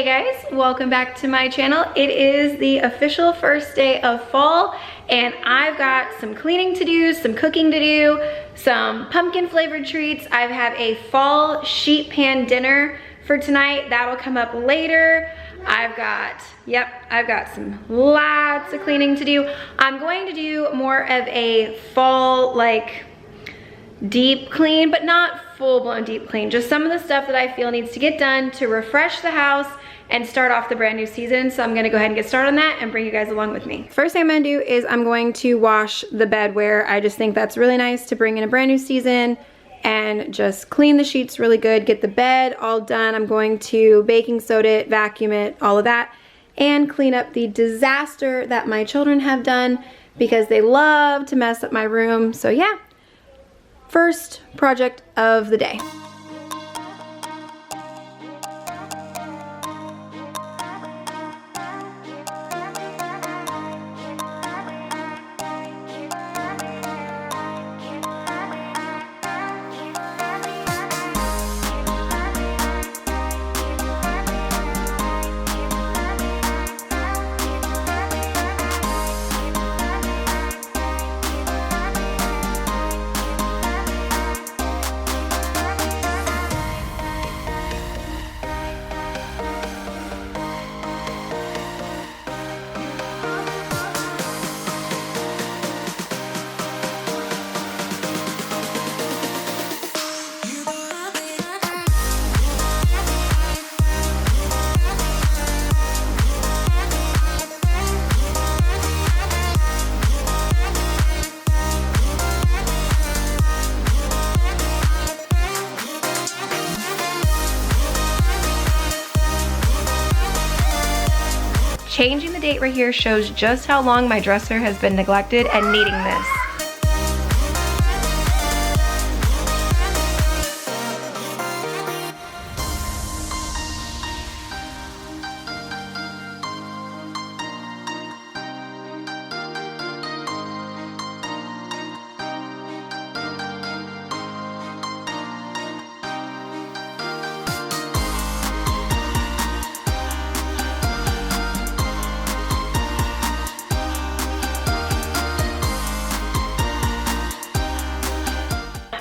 Hey guys, welcome back to my channel. It is the official first day of fall and I've got some cleaning to do, some cooking to do, some pumpkin flavored treats. I have a fall sheet pan dinner for tonight. That'll come up later. I've got some lots of cleaning to do. I'm going to do more of a fall like deep clean, but not full-blown deep clean. Just some of the stuff that I feel needs to get done to refresh the house and start off the brand new season. So I'm gonna go ahead and get started on that and bring you guys along with me. First thing I'm gonna do is I'm going to wash the bedwear. I just think that's really nice to bring in a brand new season and just clean the sheets really good, get the bed all done. I'm going to baking soda it, vacuum it, all of that, and clean up the disaster that my children have done because they love to mess up my room. So yeah. First project of the day. Changing the date right here shows just how long my dresser has been neglected and needing this.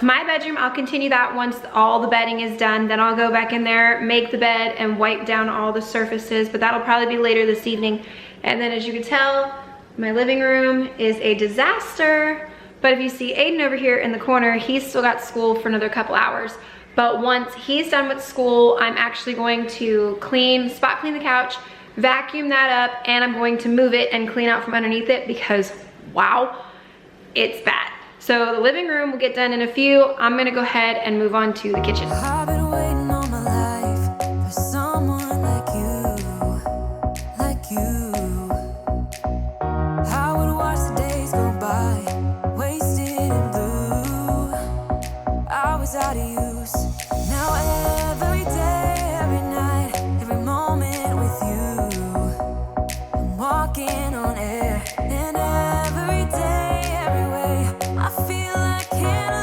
My bedroom, I'll continue that once all the bedding is done. Then I'll go back in there, make the bed, and wipe down all the surfaces, but that'll probably be later this evening. And then as you can tell, my living room is a disaster. But if you see Aiden over here in the corner, he's still got school for another couple hours. But once he's done with school, I'm actually going to spot clean the couch, vacuum that up, and I'm going to move it and clean out from underneath it because, wow, it's bad. So the living room will get done in a few. I'm gonna go ahead and move on to the kitchen. I've been waiting all my life for someone like you. I would watch the days go by, wasted and blue. I was out of use. Now every day, every night, every moment with you, I'm walking on air, and every day, every way, I feel I can't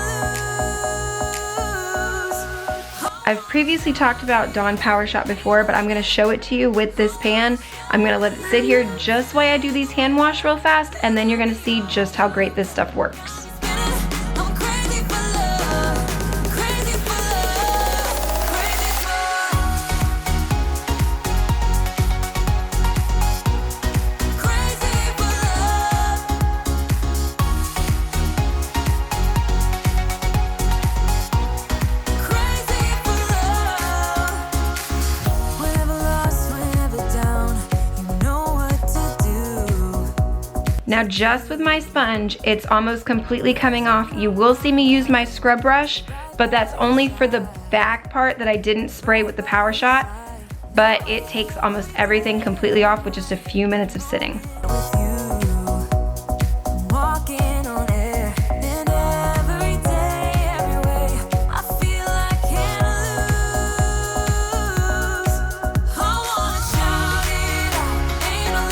lose. I've previously talked about Dawn Power Shot before, but I'm gonna show it to you with this pan. I'm gonna let it sit here just while I do these hand wash real fast, and then you're gonna see just how great this stuff works. I'm crazy for love, crazy for love, crazy for love, crazy for love. Whenever lost, whenever down, you know what to do. Now just with my sponge, it's almost completely coming off. You will see me use my scrub brush, but that's only for the back part that I didn't spray with the Power Shot. But it takes almost everything completely off with just a few minutes of sitting. With you, I'm walking on air, and every day, every way, I feel I can't lose. I wanna shout it out, ain't no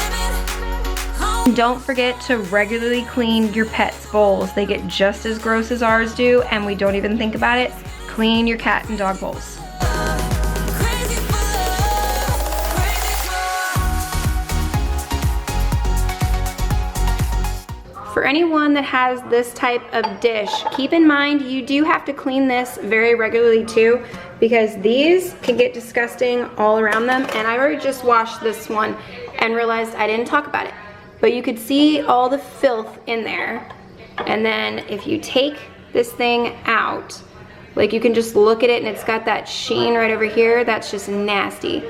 limit. Don't forget to regularly clean your pets' bowls. They get just as gross as ours do, and we don't even think about it. Clean your cat and dog bowls. Crazy for love, For anyone that has this type of dish, keep in mind you do have to clean this very regularly too, because these can get disgusting all around them. And I already just washed this one and realized I didn't talk about it. But you could see all the filth in there. And then if you take this thing out, like you can just look at it and it's got that sheen right over here. That's just nasty.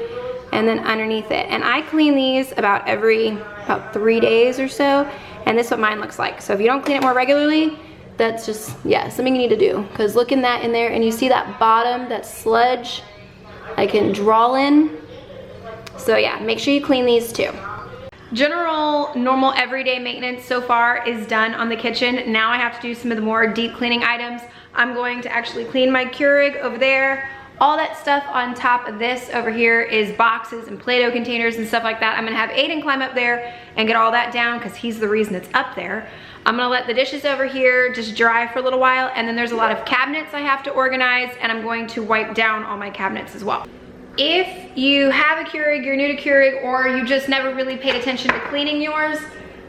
And then underneath it. And I clean these about 3 days or so. And this is what mine looks like. So if you don't clean it more regularly, that's just, yeah, something you need to do. Because look in that in there, and you see that bottom, that sludge I can draw in. So yeah, make sure you clean these too. General, normal, everyday maintenance so far is done on the kitchen. Now I have to do some of the more deep cleaning items. I'm going to actually clean my Keurig over there. All that stuff on top of this over here is boxes and Play-Doh containers and stuff like that. I'm gonna have Aiden climb up there and get all that down because he's the reason it's up there. I'm gonna let the dishes over here just dry for a little while, and then there's a lot of cabinets I have to organize, and I'm going to wipe down all my cabinets as well. If you have a Keurig, you're new to Keurig, or you just never really paid attention to cleaning yours,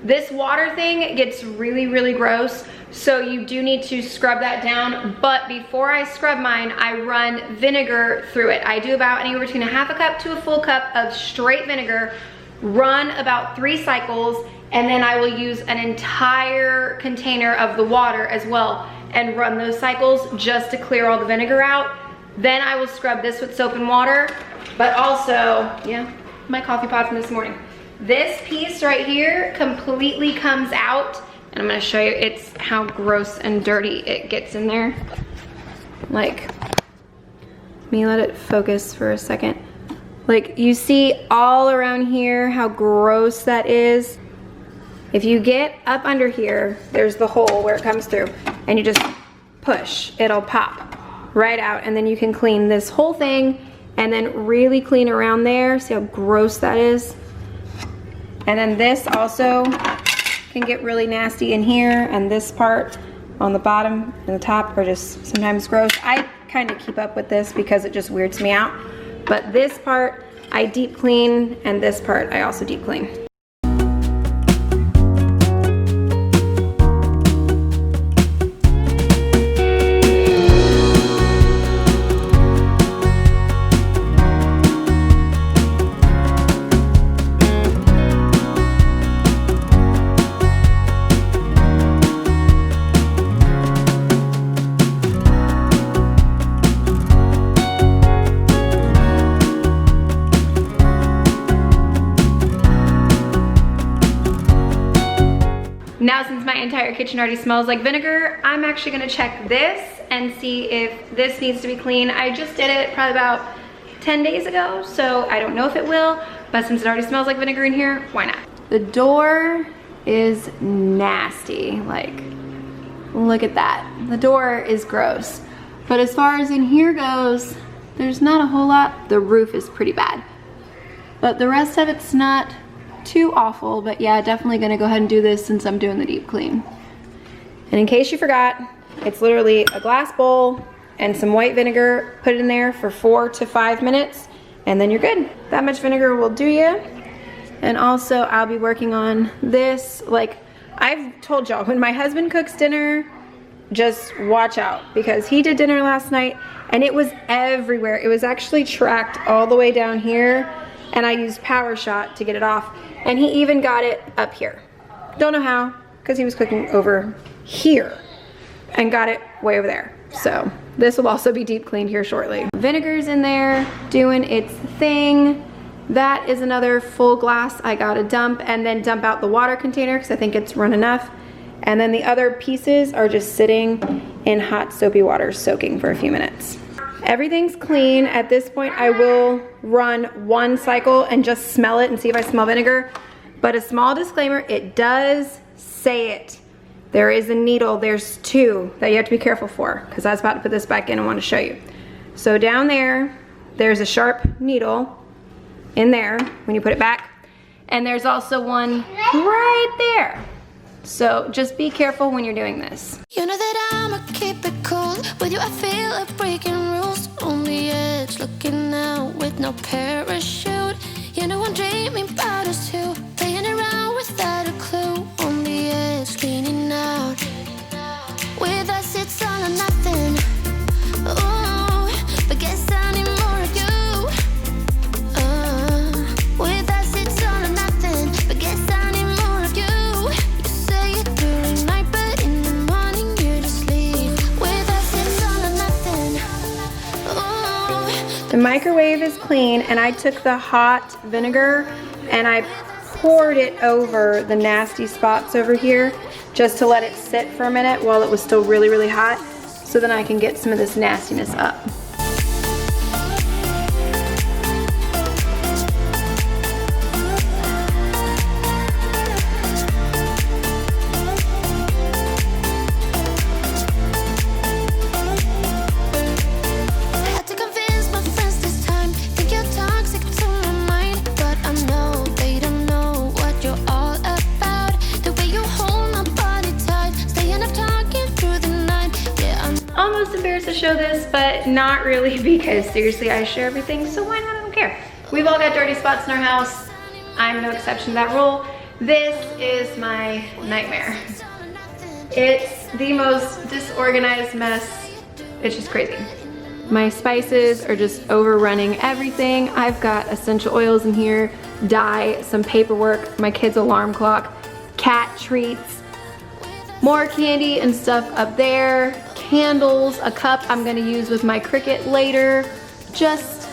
this water thing gets really, really gross. So you do need to scrub that down. But before I scrub mine, I run vinegar through it. I do about anywhere between a half a cup to a full cup of straight vinegar, run about 3 cycles, and then I will use an entire container of the water as well and run those cycles just to clear all the vinegar out. Then I will scrub this with soap and water, but also, yeah, my coffee pot from this morning. This piece right here completely comes out, and I'm gonna show you it's how gross and dirty it gets in there. Like, let me let it focus for a second. Like, you see all around here how gross that is. If you get up under here, there's the hole where it comes through, and you just push, it'll pop right out, and then you can clean this whole thing and then really clean around there. See how gross that is? And then this also can get really nasty in here, and this part on the bottom and the top are just sometimes gross. I kind of keep up with this because it just weirds me out. But this part I deep clean, and this part I also deep clean. Now, since my entire kitchen already smells like vinegar, I'm actually gonna check this and see if this needs to be clean. I just did it probably about 10 days ago, so I don't know if it will, but since it already smells like vinegar in here, why not? The door is nasty, like, look at that. The door is gross. But as far as in here goes, there's not a whole lot. The roof is pretty bad. But the rest of it's not too awful, but yeah, definitely gonna go ahead and do this since I'm doing the deep clean. And in case you forgot, it's literally a glass bowl and some white vinegar. Put it in there for 4 to 5 minutes, and then you're good. That much vinegar will do you. And also, I'll be working on this. Like I've told y'all, when my husband cooks dinner, just watch out, because he did dinner last night and it was everywhere. It was actually tracked all the way down here, and I used Power Shot to get it off. And he even got it up here. Don't know how, because he was cooking over here and got it way over there. So this will also be deep cleaned here shortly. Vinegar's in there doing its thing. That is another full glass I gotta dump, and then dump out the water container because I think it's run enough. And then the other pieces are just sitting in hot soapy water soaking for a few minutes. Everything's clean. At this point, I will run 1 cycle and just smell it and see if I smell vinegar. But a small disclaimer, it does say it. There is a needle, there's 2 that you have to be careful for, because I was about to put this back in and want to show you. So down there, there's a sharp needle in there when you put it back. And there's also one right there. So just be careful when you're doing this. You know that I'ma keep it cool. With you I feel like breaking rules. On the edge, looking out with no parachute. You know I'm dreaming about us too. Playing around without a clue. On the edge, leaning The microwave is clean, and I took the hot vinegar and I poured it over the nasty spots over here just to let it sit for a minute while it was still really, really hot, so then I can get some of this nastiness up. To show this, but not really, because seriously I share everything, so why not? I don't care. We've all got dirty spots in our house. I'm no exception to that rule. This is my nightmare. It's the most disorganized mess. It's just crazy. My spices are just overrunning everything. I've got essential oils in here, dye, some paperwork, my kid's alarm clock, cat treats, more candy and stuff up there, candles, a cup I'm gonna use with my Cricut later. Just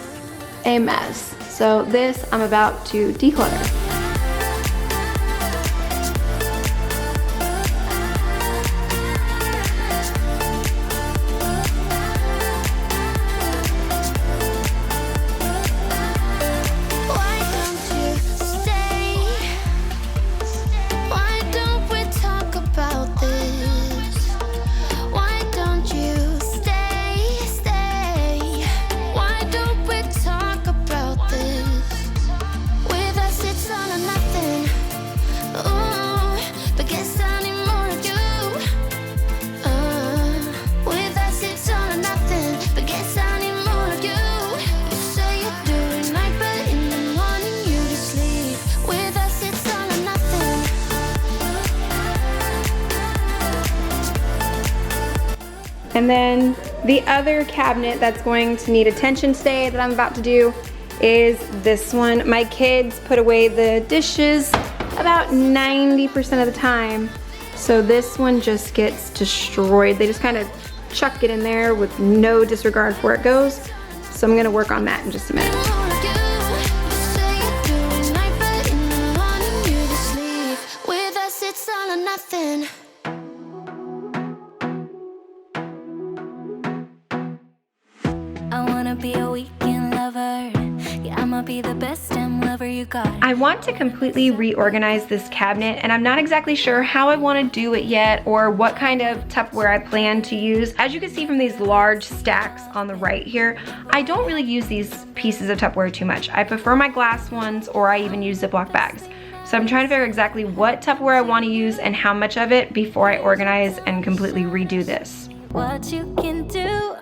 a mess. So this I'm about to declutter. And then the other cabinet that's going to need attention today that I'm about to do is this one. My kids put away the dishes about 90% of the time, so this one just gets destroyed. They just kind of chuck it in there with no disregard for where it goes. So I'm gonna work on that in just a minute. Be the best damn lover you got. I want to completely reorganize this cabinet, and I'm not exactly sure how I want to do it yet or what kind of Tupperware I plan to use. As you can see from these large stacks on the right here, I don't really use these pieces of Tupperware too much. I prefer my glass ones, or I even use Ziploc bags. So I'm trying to figure exactly what Tupperware I want to use and how much of it before I organize and completely redo this. What you can do,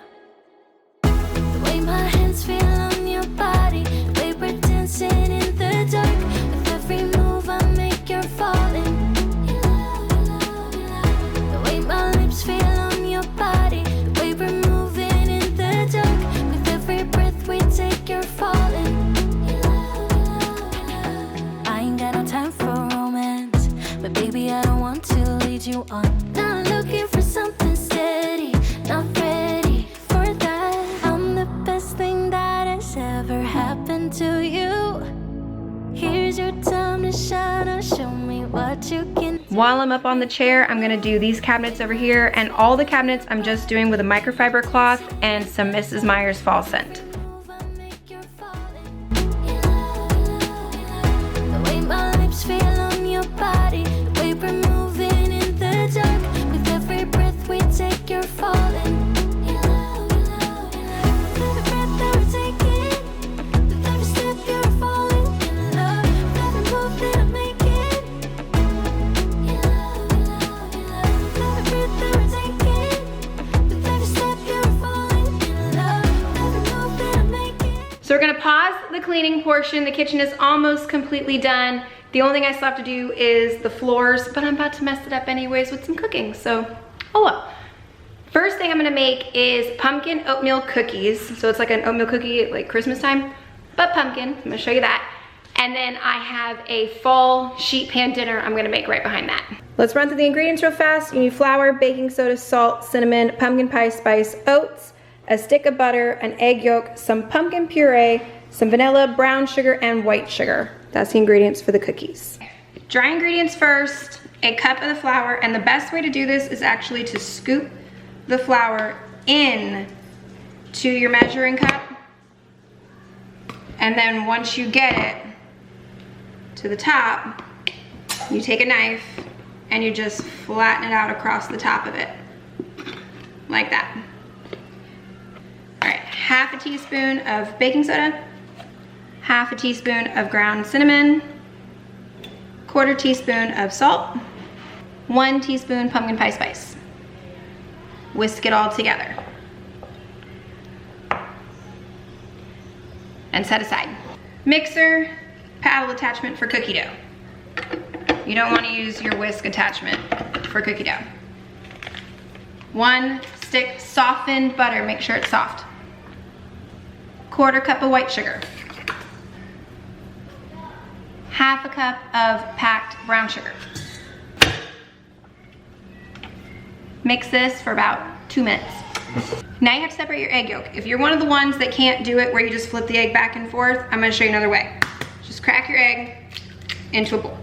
the way my hands feel on your body, dancing in the dark, with every move I make you're falling. The way my lips feel on your body, the way we're moving in the dark, with every breath we take you're falling. I ain't got no time for romance, but baby I don't want to lead you on. Not looking for something steady, not ready for that. I'm the best thing that has ever happened to you. Here's your time to shine, or show me what you can do. While I'm up on the chair, I'm gonna do these cabinets over here, and all the cabinets I'm just doing with a microfiber cloth and some Mrs. Meyer's fall scent. The way my lips feel on your body, the way we're moving in the dark, with every breath we take you're falling. So we're gonna pause the cleaning portion. The kitchen is almost completely done. The only thing I still have to do is the floors, but I'm about to mess it up anyways with some cooking, so oh well. First thing I'm gonna make is pumpkin oatmeal cookies. So it's like an oatmeal cookie like Christmas time, but pumpkin. I'm gonna show you that. And then I have a fall sheet pan dinner I'm gonna make right behind that. Let's run through the ingredients real fast. You need flour, baking soda, salt, cinnamon, pumpkin pie spice, oats, a stick of butter, an egg yolk, some pumpkin puree, some vanilla, brown sugar, and white sugar. That's the ingredients for the cookies. Dry ingredients first, a cup of the flour, and the best way to do this is actually to scoop the flour in to your measuring cup. And then once you get it to the top, you take a knife and you just flatten it out across the top of it, like that. All right, half a teaspoon of baking soda, half a teaspoon of ground cinnamon, quarter teaspoon of salt, 1 teaspoon pumpkin pie spice. Whisk it all together and set aside. Mixer, paddle attachment for cookie dough. You don't want to use your whisk attachment for cookie dough. 1 stick softened butter, make sure it's soft. Quarter cup of white sugar. Half a cup of packed brown sugar. Mix this for about 2 minutes. Now you have to separate your egg yolk. If you're one of the ones that can't do it where you just flip the egg back and forth, I'm gonna show you another way. Just crack your egg into a bowl.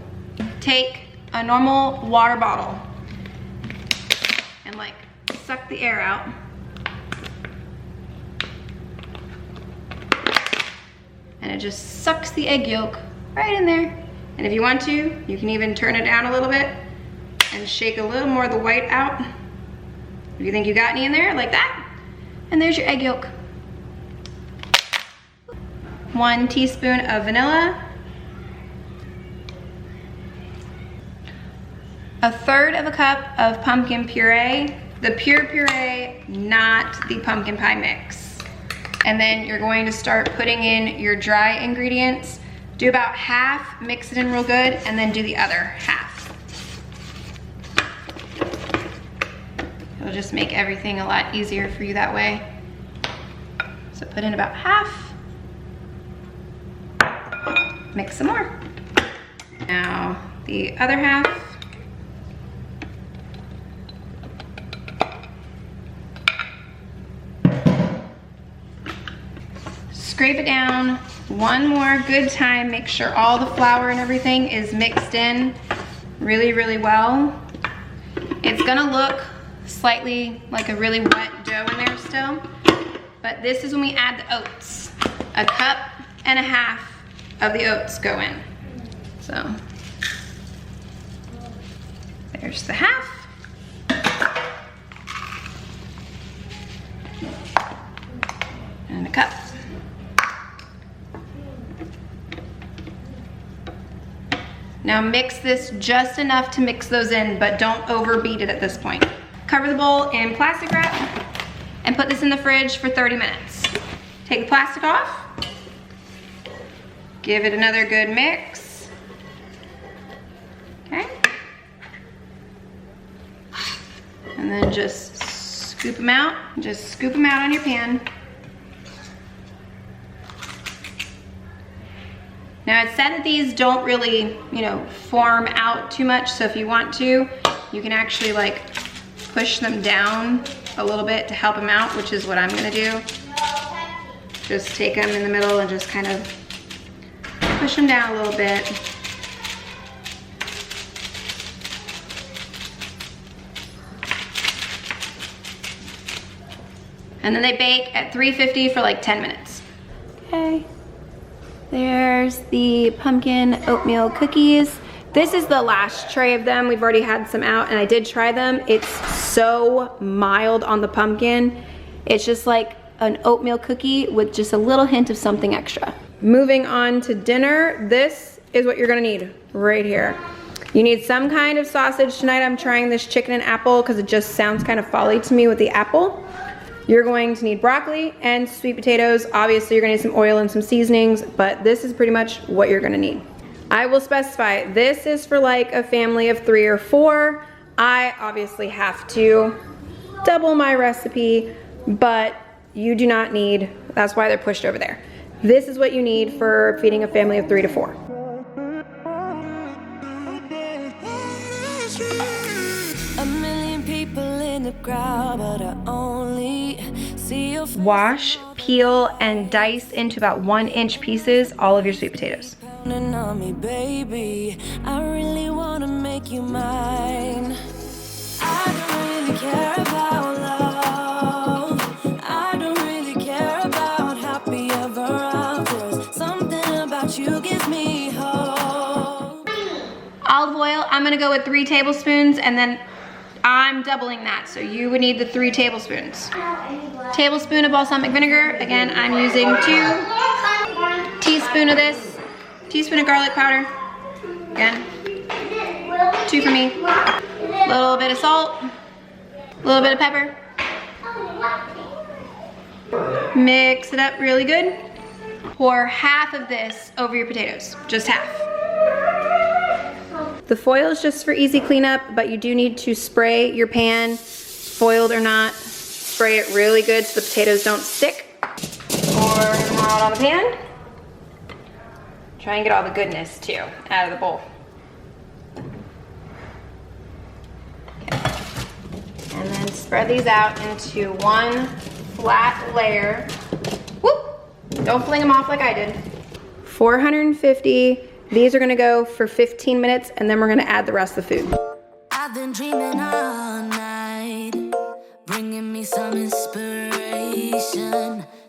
Take a normal water bottle and like suck the air out. And it just sucks the egg yolk right in there. And if you want to, you can even turn it down a little bit and shake a little more of the white out. If you think you got any in there, like that. And there's your egg yolk. 1 teaspoon of vanilla. 1/3 of a cup of pumpkin puree. The pure puree, not the pumpkin pie mix. And then you're going to start putting in your dry ingredients. Do about half, mix it in real good, and then do the other half. It'll just make everything a lot easier for you that way. So put in about half. Mix some more. Now the other half. Scrape it down one more good time. Make sure all the flour and everything is mixed in really, really well. It's gonna look slightly like a really wet dough in there still, but this is when we add the oats. 1.5 cups of the oats go in. So there's the half. And a cup. Now mix this just enough to mix those in, but don't overbeat it at this point. Cover the bowl in plastic wrap and put this in the fridge for 30 minutes. Take the plastic off. Give it another good mix. Okay. And then just scoop them out. Just scoop them out on your pan. Now it's said that these don't really, form out too much. So if you want to, you can actually like push them down a little bit to help them out, which is what I'm gonna do. Just take them in the middle and just kind of push them down a little bit. And then they bake at 350 for like 10 minutes. Okay. There's the pumpkin oatmeal cookies. This is the last tray of them. We've already had some out and I did try them. It's so mild on the pumpkin. It's just like an oatmeal cookie with just a little hint of something extra. Moving on to dinner, this is what you're gonna need right here. You need some kind of sausage. Tonight I'm trying this chicken and apple because it just sounds kind of folly to me with the apple. You're going to need broccoli and sweet potatoes. Obviously, you're gonna need some oil and some seasonings, but this is pretty much what you're gonna need. I will specify, this is for like a family of 3 or 4. I obviously have to double my recipe, but you do not need, that's why they're pushed over there. This is what you need for feeding a family of 3 to 4. A million people in the crowd, but I only see your face. Wash, peel, and dice into about 1-inch pieces all of your sweet potatoes. Pounding on me, baby. I really wanna make you mine. I don't really care about love. I don't really care about happy ever afters. Something about you gives me hope. Olive oil, I'm gonna go with 3 tablespoons, and then I'm doubling that, so you would need the 3 tablespoons. Tablespoon of balsamic vinegar. Again, I'm using 2 teaspoons of this. Teaspoon of garlic powder. Again, 2 for me. A little bit of salt. A little bit of pepper. Mix it up really good. Pour half of this over your potatoes, just half. The foil is just for easy cleanup, but you do need to spray your pan, foiled or not. Spray it really good so the potatoes don't stick. Pour them out on the pan. Try and get all the goodness too out of the bowl. Okay. And then spread these out into one flat layer. Whoop! Don't fling them off like I did. 450. These are gonna go for 15 minutes, and then we're gonna add the rest of the food. I've been dreaming all night, bringing me some inspiration.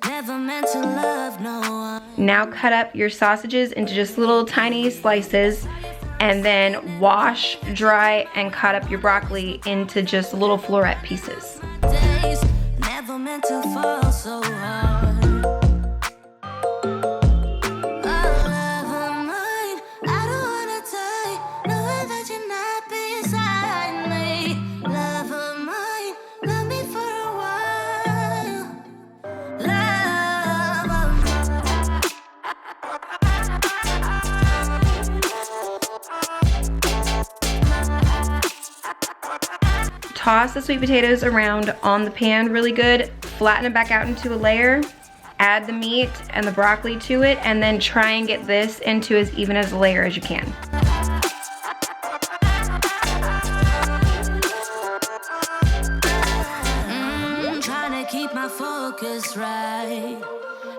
Never meant to love no one. Now cut up your sausages into just little tiny slices, and then wash, dry, and cut up your broccoli into just little floret pieces. Days, never meant to fall so hard. Toss the sweet potatoes around on the pan really good, flatten it back out into a layer, add the meat and the broccoli to it, and then try and get this into as even as a layer as you can. Trying to keep my focus right.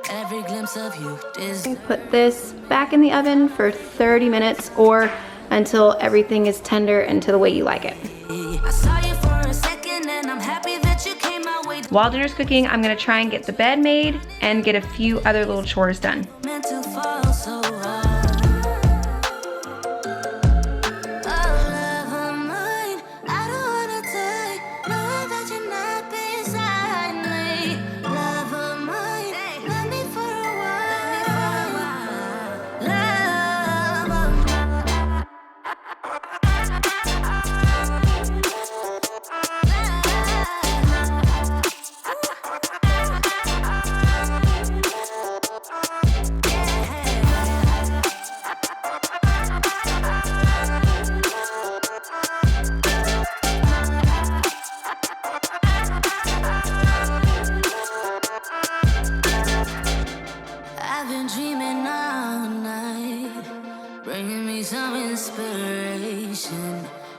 Every glimpse of you is. Put this back in the oven for 30 minutes or until everything is tender and to the way you like it. I saw you for a second and I'm happy that you came my way. While dinner's cooking, I'm gonna try and get the bed made and get a few other little chores done. Meant to fall so hard.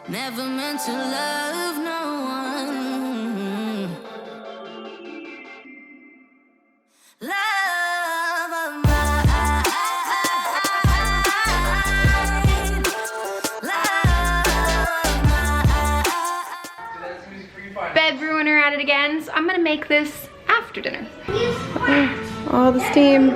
Never meant to love no one. Love of mine. Love of mine. Bed ruiner at it again, so I'm gonna make this after dinner. All the steam.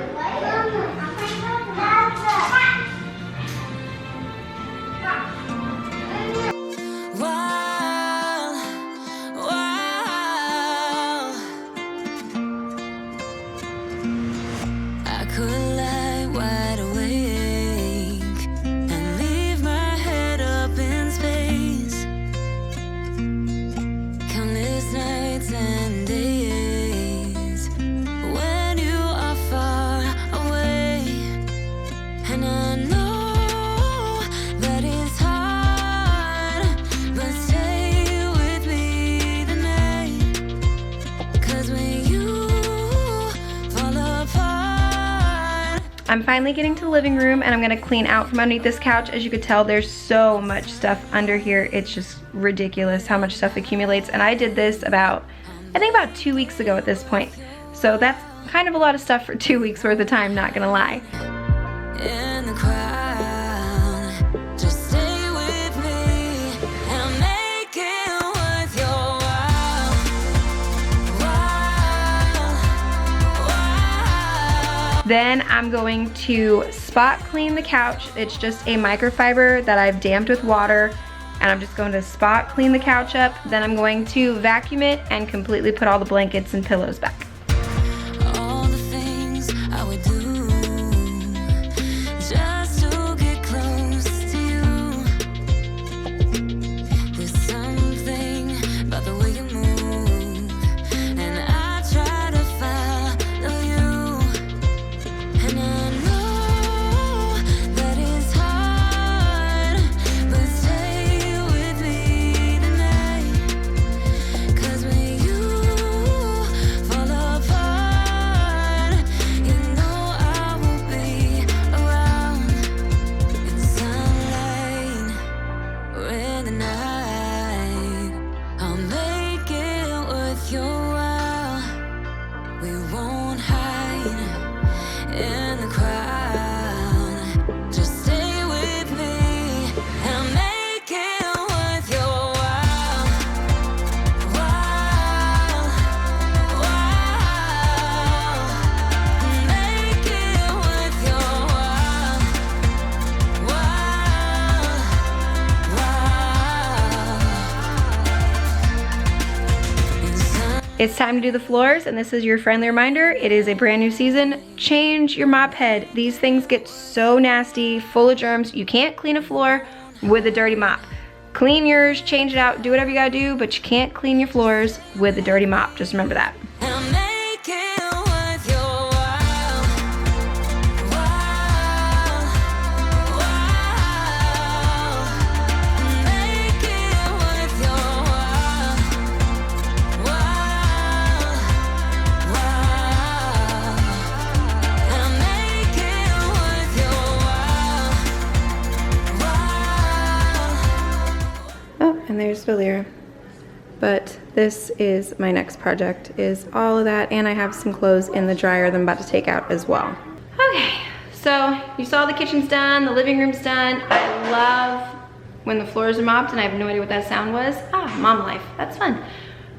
I'm finally getting to the living room and I'm gonna clean out from underneath this couch. As you could tell, there's so much stuff under here. It's just ridiculous how much stuff accumulates. And I did this about I think about 2 weeks ago at this point. So that's kind of a lot of stuff for 2 weeks worth of time, not gonna lie. In the crowd, just stay with me and make it worth your while. Then I'm going to spot clean the couch. It's just a microfiber that I've damped with water, and I'm just going to spot clean the couch up. Then I'm going to vacuum it and completely put all the blankets and pillows back. All the things I would do just to get close to you. There's something about the way you move, and I try to follow you. And I know that it's hard, but stay with me tonight. 'Cause when you fall apart, you know I will be around. In sunlight or in the night, I'll make it worth your while. We won't hide in the crowd. Just stay with me and make it worth your while. Make it worth your while. It's time to do the floors, and this is your friendly reminder. It is a brand new season. Change your mop head. These things get so nasty, full of germs. You can't clean a floor with a dirty mop. Clean yours, change it out, do whatever you gotta do, but you can't clean your floors with a dirty mop. Just remember that. And make it worth your while. Make it worth your while. And make it worth your while. Oh, and there's Valera. But this is my next project, is all of that, and I have some clothes in the dryer that I'm about to take out as well. Okay, so you saw the kitchen's done, the living room's done. I love when the floors are mopped, and I have no idea what that sound was. Ah, mom life, that's fun.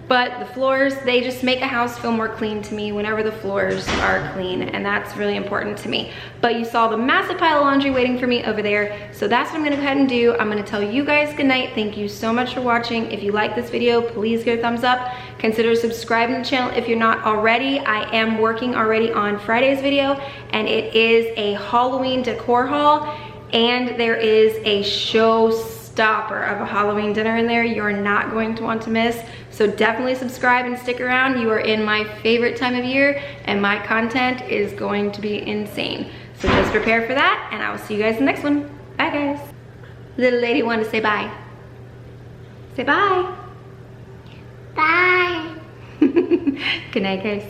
But the floors, they just make a house feel more clean to me whenever the floors are clean, and that's really important to me. But you saw the massive pile of laundry waiting for me over there, so that's what I'm gonna go ahead and do. I'm gonna tell you guys goodnight. Thank you so much for watching. If you like this video, please give it a thumbs up. Consider subscribing to the channel if you're not already. I am working already on Friday's video, and it is a Halloween decor haul, and there is a showstopper of a Halloween dinner in there you're not going to want to miss. So definitely subscribe and stick around. You are in my favorite time of year, and my content is going to be insane. So just prepare for that, and I will see you guys in the next one. Bye, guys. Little lady want to say bye. Say bye. Bye. Good night, guys.